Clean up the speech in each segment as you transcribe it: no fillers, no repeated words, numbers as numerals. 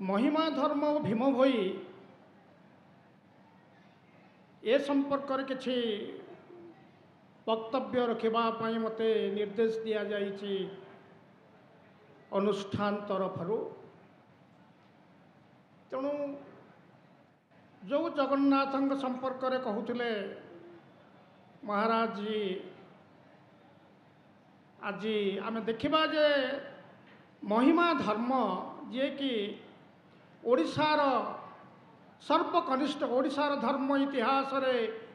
महिमा धर्म और भीम भई ए संपर्क किसी वक्तव्य रखापी मत निर्देश दि जाइए अनुष्ठान तरफ तेणु जो जगन्नाथ संपर्क कहते महाराज जी आज आम देखा जे महिमा धर्म जी कि ओडिशार सर्वकनिष्ठ ओडिशार धर्म इतिहास रे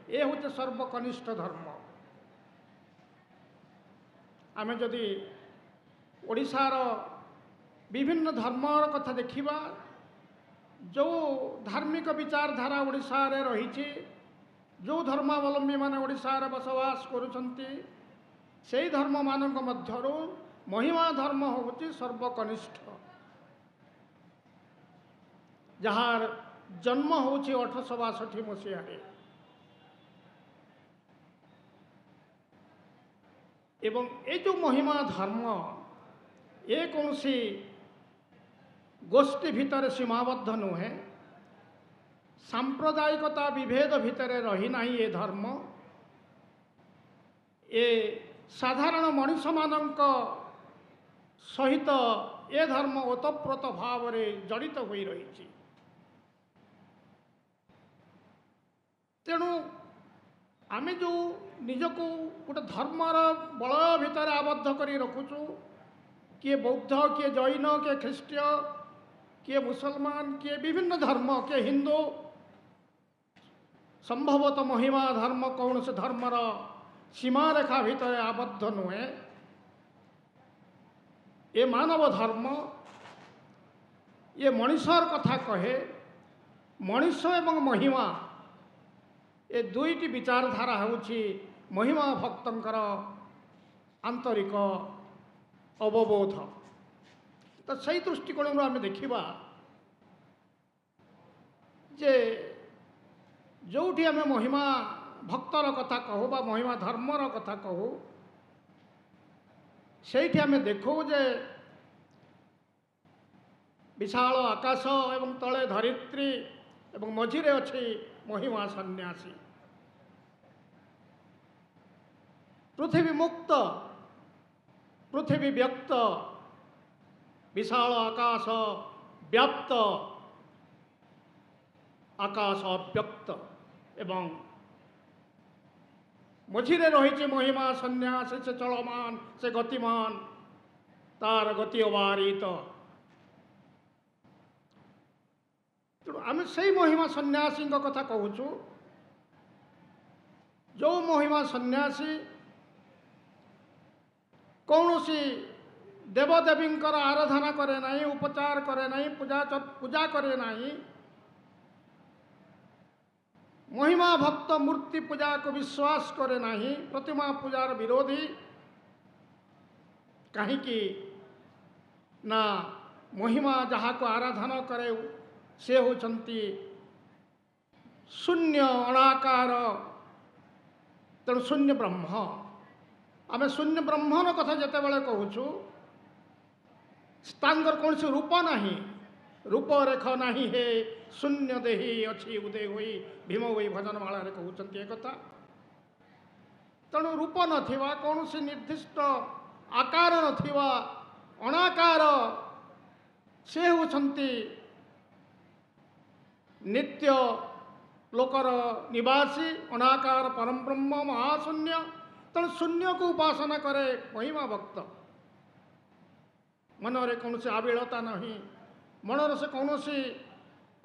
ए होते सर्वकनिष्ठ धर्म। आमे जदि ओडिशार विभिन्न धर्मर कथा देखिबा जो धार्मिक विचारधारा ओडिशा रे रही जो धर्मावलंबी माने ओडिशा रे बसवास करुछंती सेही धर्म मानक मध्यरु महिमा धर्म होउची सर्वकनिष्ठ जहार जन्म होउची 1862 मसीहा एवं ये जो महिमा धर्म ये कौन सी गोष्ठी भितर सीमाबद्ध नुहे सांप्रदायिकता विभेद भितर रही नहीं ये धर्म ये साधारण मनुष्य मानक सहित ये धर्म ओतप्रोत भाव में जड़ित हो रही। तेणु आमे जो निजको गोटे धर्मर बल भितर आबद्ध करी रखुचु किए बौद्ध किए जैन किए ख्रीष्टीय किए मुसलमान किए विभिन्न धर्म किए हिंदू संभवतः महिमा धर्म कौन से धर्मर सीमा रेखा भितर आबद्ध नुहे ये मानव धर्म ये मनुष्यर कथा कहे मनुष्य एवं महिमा ये दुईटी विचारधारा होउछि महिमा भक्तंकर आंतरिक अवबोध। तो सही दृष्टिकोण आम देखा जे जोठी आम महिमा भक्तर कथा कहू बा महिमा धर्मर कथा कहू सेठी आम देखू जे विशाल आकाश एवं तले धरित्री एवं मझिरे अच्छी महिमा सन्यासी पृथ्वी मुक्त पृथ्वी व्यक्त विशाल आकाश व्याप्त आकाश अव्यक्त एवं मझिरे रही महिमा सन्यासी से चलमान से गतिमान तार गति अबारित। तेणु आम से महिमा सन्यासी कथा कहूँ जो महिमा सन्यासी कौन सी देवदेवी आराधना करे नहीं उपचार करे नहीं पूजा करे नहीं महिमा भक्त मूर्ति पूजा को विश्वास करे नहीं प्रतिमा पूजार विरोधी कहीं ना महिमा जहाँ को आराधना करे से होचंती शून्य अणाकार तेणु शून्य ब्रह्म आम शून्य ब्रह्मन कथा जिते बड़े कहूँ तांकर कौन से रूप नहीं रूप रेख नहीं है शून्य देही अच्छी उदय हुई भीम हुई भजन माला कहते कथा। तेणु रूप नथिवा कौन सी निर्दिष्ट आकार नथिवा अणाकार से होचंती नित्य लोकर निवासी अनाकार परम ब्रह्म महाशून्य। तेणु शून्य को उपासना करे महिमा भक्त मनरे कौन सी आबिलता नहीं मनर से कौन सी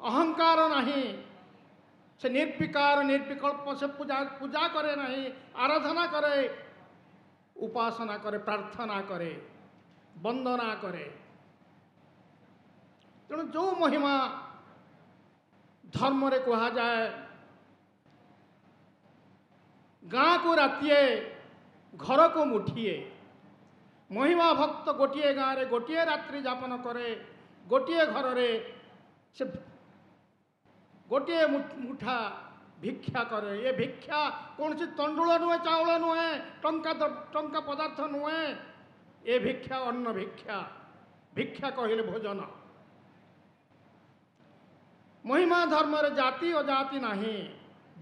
अहंकार नहीं से निर्विकार निर्विकल्प से पूजा करे नहीं आराधना करे उपासना करे प्रार्थना करे वंदना करे। तेणु जो महिमा धर्म रे कहा जाए गाँ को रातिए घर को मुठिए महिमा भक्त गोटे गाँव रे गोटे रात्रि जापन करे गोटे घर रे से गोटे मुठा भिक्षा करे। ये भिक्षा कौन सी तंडुल नुहे चाउल नुहे टंका पदार्थ नुहे ये भिक्षा अन्न भिक्षा भिक्षा कहले भोजन महिमा धर्म रे जाति अजाति नहीं,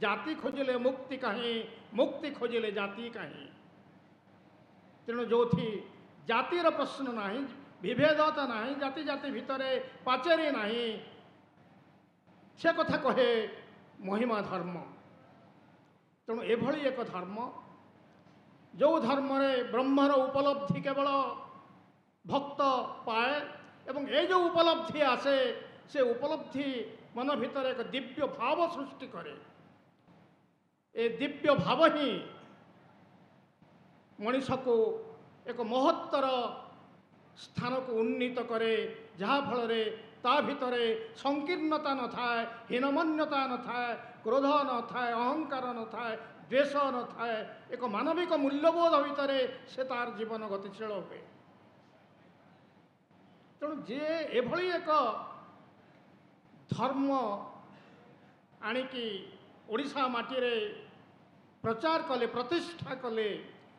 जाति खोजिले मुक्ति कहीं, मुक्ति खोजिले जाति कहीं। तेणु जो जातिर प्रश्न नहीं, विभेदता नहीं, जाति जाति भितर पाचेरी नहीं, से कथा कहे महिमा धर्म। तेणु एभली एक धर्म जो धर्म रे ब्रह्मर उपलब्धि केवल भक्त पाए एवं ये जो उपलब्धि आसे से उपलब्धि मन भीतर एक दिव्य भाव सृष्टि करे। ए दिव्य भाव ही मनीष को एक महत्तर स्थान को उन्नीत करे, जहाँ फल ता भितरे संकीर्णता न थाए, हीनमन्यता न थाए, क्रोध न थाए, अहंकार न थाए, द्वेष न थाए, एक मानविक मूल्यबोध भितर से तार जीवन गतिशील हुए। तेणु जे एभली एक धर्म आणिकी ओडिशा माटी रे प्रचार कले, प्रतिष्ठा कले,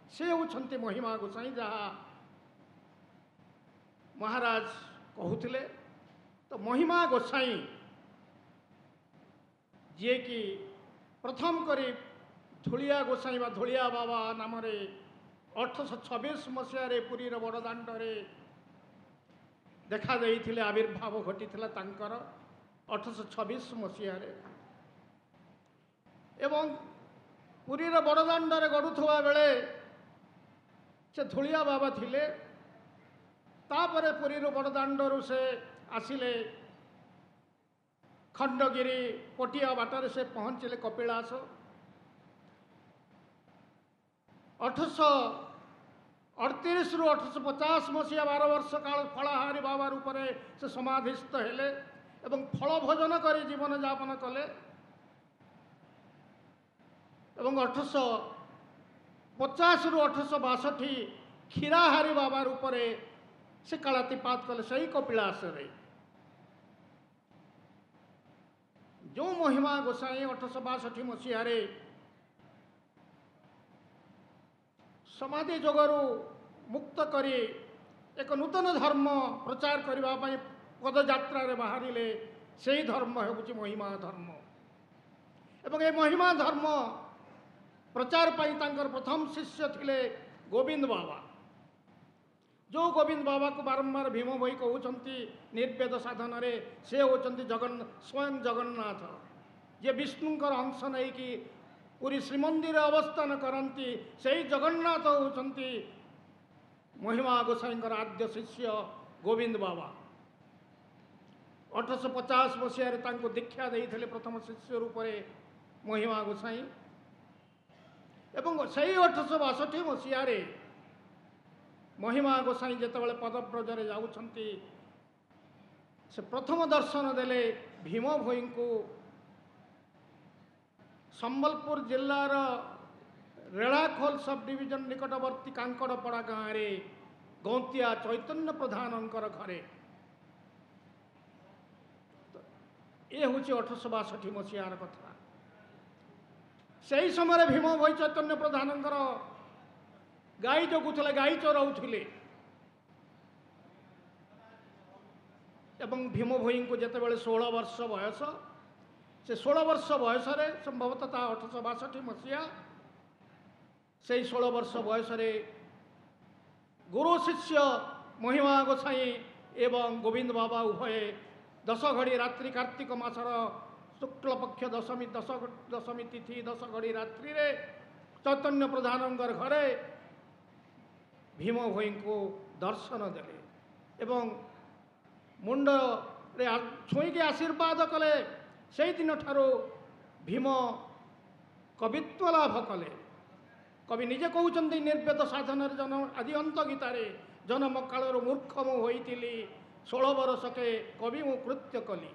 से होउछन्ति महिमा गोसाई। जहाँ महाराज कहूथिले तो महिमा गोसाई जे कि प्रथम करी धुलिया गोसाई बा धुलिया बाबा नाम 1826 मसीह पुरी बड़दाण्ड देखा देइथिले, आविर्भाव घटिथिला तांकर 1826 मसीह एवं पुरी बड़दाण्ड गड़ुवा बेले से धुलिया बाबा थिले। तापरे पुरी बड़दाण्डरू से आसिले खंडगिरी पटिया बाटर से पहुँचले कपिलास। 1838 रु 1850 मसीहा 12 वर्ष काल फलाहारी बाबा रूप से समाधिस्थ हेले एवं फल भोजन कर जीवन यापन कले। एवं 1850 रु 1862 क्षीराहारी बाबा रूप से कालातिपात कले सही कपिलास रे। जो महिमा गोसाई 1862 मसीह समाधि जोगरू मुक्त करी एक नूतन धर्म प्रचार करने पदयात्रा रे बाहरिले, से धर्म होउछि महिमा धर्म। एवं ये महिमा धर्म प्रचार पाई तांकर प्रथम शिष्य थिले गोविंद बाबा। जो गोविंद बाबा को बारंबार भीम भाई कहउछन्ति निर्वेद साधन रे, से होउछन्ति स्वयं जगन्नाथ, जे विष्णुंकर अंश नहीं कि पूरी श्रीमंदिर अवस्थान करती, से जगन्नाथ होउछन्ति महिमा गोसाईंकर आद्य शिष्य गोविंद बाबा। 1850 मसीह तांको दीक्षा देइथिले प्रथम शिष्य रूप महिमा गोसाई। एवं सही 1862 मसीह महिमा गोसाई जेतेबेले पदव्रजरे जाउछन्ति, से प्रथम दर्शन देले भीम भोई को संबलपुर जिलार रेड़ाखोल सब डिविजन निकटवर्ती कांकड़पड़ा गाँव में गौंतिया चैतन्य प्रधानंकर घरे। ये हूँ 1862 मसीहार कथा। से समय भीम भोई चैतन्य प्रधानंकर गाई जगुले, गाई चराउले। एवं भीम भोई को जितेबाला 16 वर्ष बयस, से 16 वर्ष बयस संभवतः 1862 मसीहा से 16 वर्ष बयस गुरु शिष्य महिमा गोसाई एवं गोविंद बाबा उभय 10 घड़ी रात्रि कार्तिक मासर शुक्ल पक्ष दशमी तिथि 10 घड़ी रात्रि रे चैतन्य प्रधानंकर घरे भीम भोई को दर्शन देले एवं मुंड रे छुईके आशीर्वाद कले। से दिन ठारो भीम कवित्व लाभ कले। कवि निजे कहउछन्ति निर्वेद साधन जन्म आदि अंत गीतारे जन्म कालर मूर्ख मु होइतिली 16 वर्षके कवि मु कृत्य कली।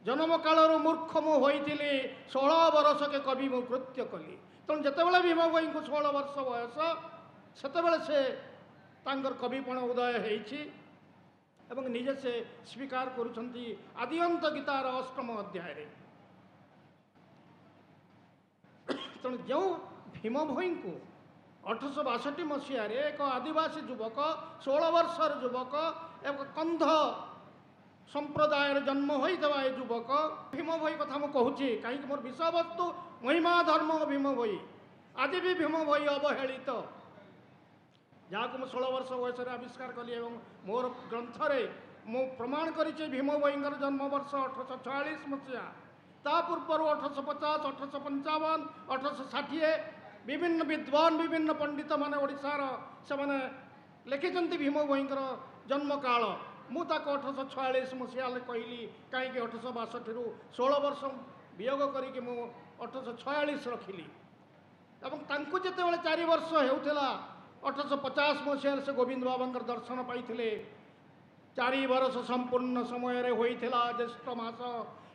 जन्म कालर मूर्ख मु होइतिली 16 वर्षके कवि मु कृत्य कली। तेणु जितेबाला भीम भोई को 16 वर्ष बयस सेतेबाला से तांकर कविपण उदय होइछि एवं निजे से स्वीकार करुछन्ति आदि अंत गीतार 8म अध्याय। तेणु जो भीम भोई को 1862 मसीह एक आदिवासी युवक 16 वर्षर युवक एक कंध संप्रदाय जन्म होता है युवक भीम भई कथा मुझे कहूँ कहीं मोर विषय वस्तु महिमा धर्म भीम भई आज भी भीम भई अवहेलित जहाँ को 16 वर्ष बयस आविष्कार कली मोर ग्रंथ मु प्रमाण कर भीम भईर जन्म वर्ष 1846 मसीहा ता पूर्व 1850 1855 1860 विभिन्न विद्वान विभिन्न पंडित माने ओडिशार से माने लिखिं भीम भईर जन्म काल मुझे 1846 मसीहा कहली कहीं 1862 रु 16 वर्ष वियोग करके 1846 रखिली जिते 4 वर्ष होता 1850 मसीह से गोविंद बाबा दर्शन पाई 4 वर्ष संपूर्ण समय होता ज्येष्ठ मास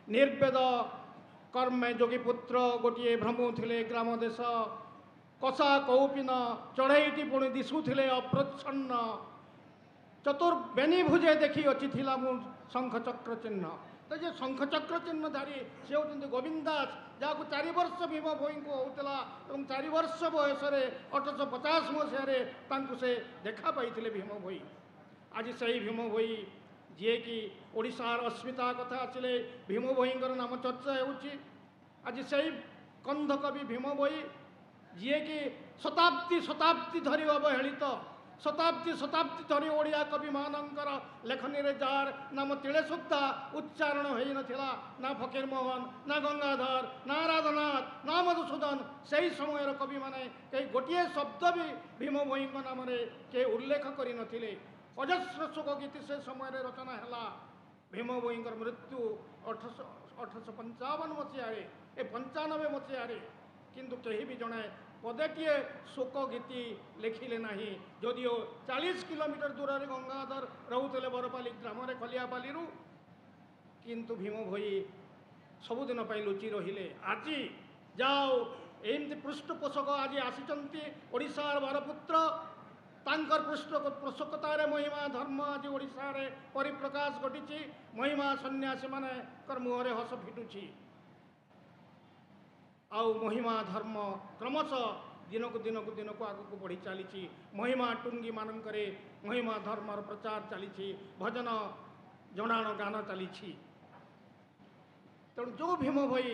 निर्वेद कर्म जोगीपुत्र गोटे भ्रमुले ग्राम देश कषा कौपिन चढ़ईटी पुणी दिशुले अप्रच्छन्न चतुर्वेणी भुजे देखी अच्छी थिला मु शंख चक्र चिन्ह तो ये शंख चक्र चिन्ह धारी से होती गोविंद दास जहाँ को 4 वर्ष भीम भई को होता 4 वर्ष बयस 1850 मसीह से देखा पाई भीम भई आज से भीम भई जी कि ओडिशार अस्मिता कथा आसिले भीम भईर नाम चर्चा होची आज से कंध कवि भीम भई जी कि शताब्दी शताब्दी धरी अवहेलित शताब्दी शताब्दी धरी ओडिया कवि मानकर लेखनी रे जार नाम तिले सुद्धा उच्चारण हो नथिला ना फकीर मोहन ना गंगाधर ना राधानाथ ना मधुसूदन से ही समय कवि माने कई गोटे शब्द भी भीम भई नाम के उल्लेख कर नथिले अजस्र शोक गीति से समय रचना है भीम भई मृत्यु 1855 मसीह 95 मसीह किंतु कहीं भी जड़े पदेटीए शोक गीति लिखिले ना जदिओ 40 किलोमीटर दूर में गंगाधर रोते बरपाली ग्राम खलियापाली किंतु भीम भई सबुदिन लुचि रहिले आज जाओ एमती पृष्ठपोषक आज आसी ओडिशार बारपुत्र तांकर पृष्ठपोषकतार महिमा धर्म आज ओडिशा रे परिप्रकाश घटी महिमा सन्यासी माने मुहरे हस फिटुची आउ महिमा धर्म क्रमशः दिनक दिनक दिनक आगक बढ़ी चली महिमा टुंगी मानक महिमा धर्मर प्रचार चली भजन जनाण गान चली तेणु जो भीम भई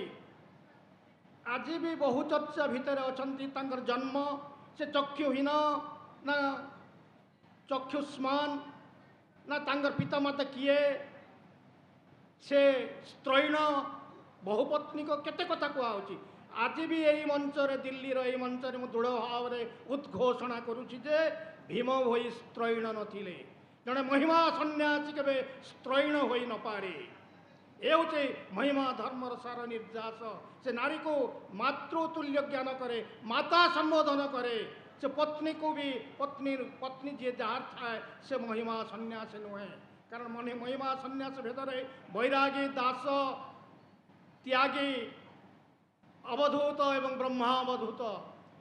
आज भी बहु चर्चा भितर अच्छा जन्म से चक्षुहीन ना चक्षुष्मान ना तांकर पितामाता किए से स्त्रैण बहुपत्नी को केते कथा कहुची आज भी यही मंच दिल्ली री मंच दृढ़ भाव में उद्घोषणा करुच्ची जे भीम भई स्त्रैण नथिले जड़े महिमा सन्यासी के स्त्रैण हो न पारे ये हूँ महिमा धर्मर सार निर्यास से नारी को मातृतुल्य ज्ञान करे माता संबोधन करे से पत्नी को भी पत्नी जी जार थाए से महिमा सन्यास नुहे कारण महिमा सन्यास भेदरे बैरागी दास त्यागी अवधूत एवं ब्रह्मावधूत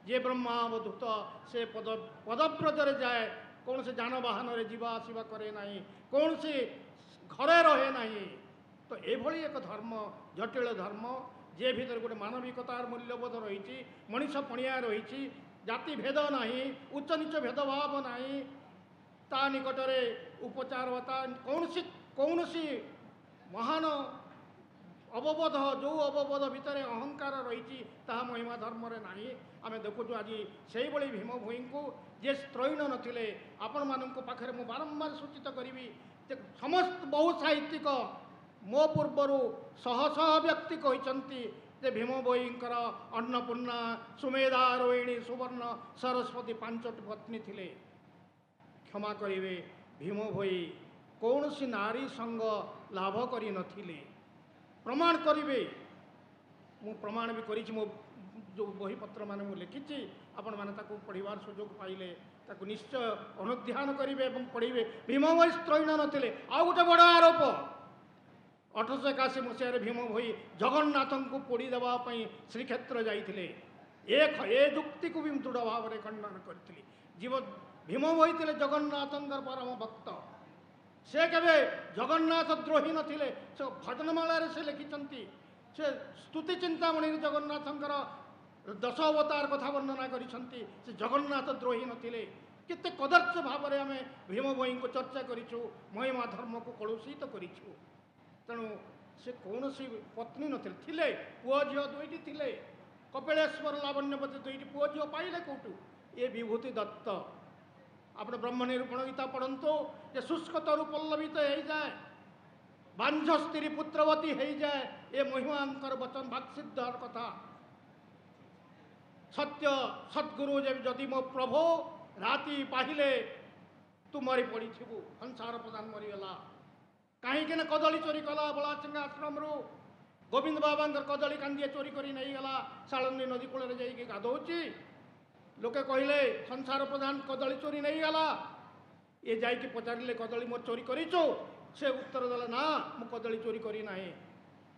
जे ब्रह्मावधूत से पदव्रजरे जाए कौन से जानवाहन जीवा आसवा करे ना कौन से घरे रहे ना तो यही एक धर्म जटिल धर्म जे भीतर गोटे मानविकतार मूल्यबोध रही मनीष पणिया रही जाति भेद ना उच्च नीच भेदभाव ना ता निकटरे उपचारता कौन सी महान अवबोध जो अवबोध भितर अहंकार रही महिमा धर्म ना आम देखु आज से भीम भई को जे स्त्रैण नथिले आपण मानक पाखे मु बारंबार सूचित करी समस्त बहु साहित्यिक मो पूर्वर शह शह व्यक्ति कहते जे भीम भईकर अन्नपूर्णा सुमेधा रोहिणी सुवर्ण सरस्वती 5टी पत्नी थिले क्षमा करेंगे भीम भई कौन सी नारी संग लाभ करी नथिले प्रमाण करेंगे मु प्रमाण भी करी मो जो बही पत्र मान लिखी आपण मैंने पढ़वार सुजोग पाइले ताकू निश्चय अनुध्यान करेंगे पढ़े भीम भई स्त्रैण नथिले आ गोटे बड़ आरोप 1881 मसीह भीम भई जगन्नाथ को पोड़ी देवाई श्रीक्षेत्र जाइए ए जुक्ति को भी दृढ़ भाव में खंडन करी जीव भीम भई थे जगन्नाथ परम भक्त से केवे जगन्नाथ द्रोही नथिले से भजनमाला से लिखिं से स्तुति चिंतामणि जगन्नाथ 10 अवतार कथा वर्णना करिसेंती से जगन्नाथ द्रोही नथिले केते कदर्थ भाव में आम भीम भई को चर्चा करूँ महिमा धर्म को कलुषित करूँ तेणु से कौन सी पत्नी नथिले पुओ झील दुईटी थिले कपिलेश्वर लावण्यवती दुईटी पुओ झील पाइले कौटू ये विभूति दत्त आपने ब्रह्म निरूपण गीता पढ़ंतु जे शुष्क तरु पल्लवित हो जाए बांझ स्त्री पुत्रवती हो जाए ये महिमांकर वचन भागसिद्ध कथा सत्य सद्गुरु जदि मो प्रभु राति पाहिले तू मरी पड़ी थी संसार प्रधान मरीगला कहीं कदली चोरी कला बलासिंह आश्रम रू गोविंद बाबा कदली कांदिए चोरी कर नहीं गला सालंदी नदी कूल जाइए गाधौची लोके कहले संसार प्रधान कदली चोरी नहीं गला ये जाइए पचारे कदली मोर चोरी करूँ से उत्तर देला ना मु कदली चोरी करी नहीं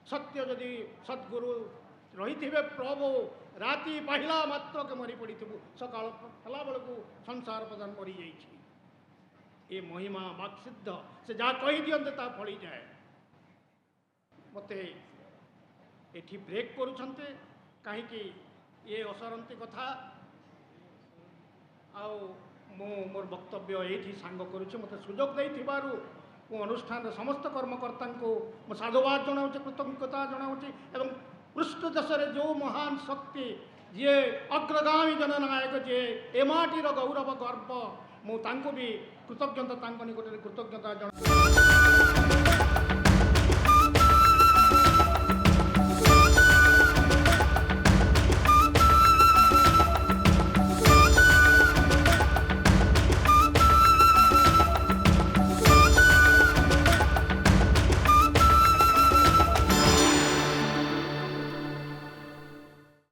सत्य जदि सद्गुरु रही प्रभु राति पाहिला मात्र के मरी पड़ी सका हला बेलू संसार प्रधान मरी जाइए ये महिमा वाक्सिद्ध से जहाँ कही दियंते ता फली जाए मते एठी ब्रेक करुछन्ते कहीं ये असरंती कथा आउ मोर वक्तव्य ये सांग करुचे मते सुजोग देइथिबारु मो अनुष्ठान समस्त कर्मकर्ता को मो साधुवाद जनाऊँ कृतज्ञता जनाऊँ एवं पृष्ठ देश जो महान शक्ति जी अग्रगामी जननायक जी एमाटीर गौरव गर्व मु भी कृतज्ञता निकट कृतज्ञता जन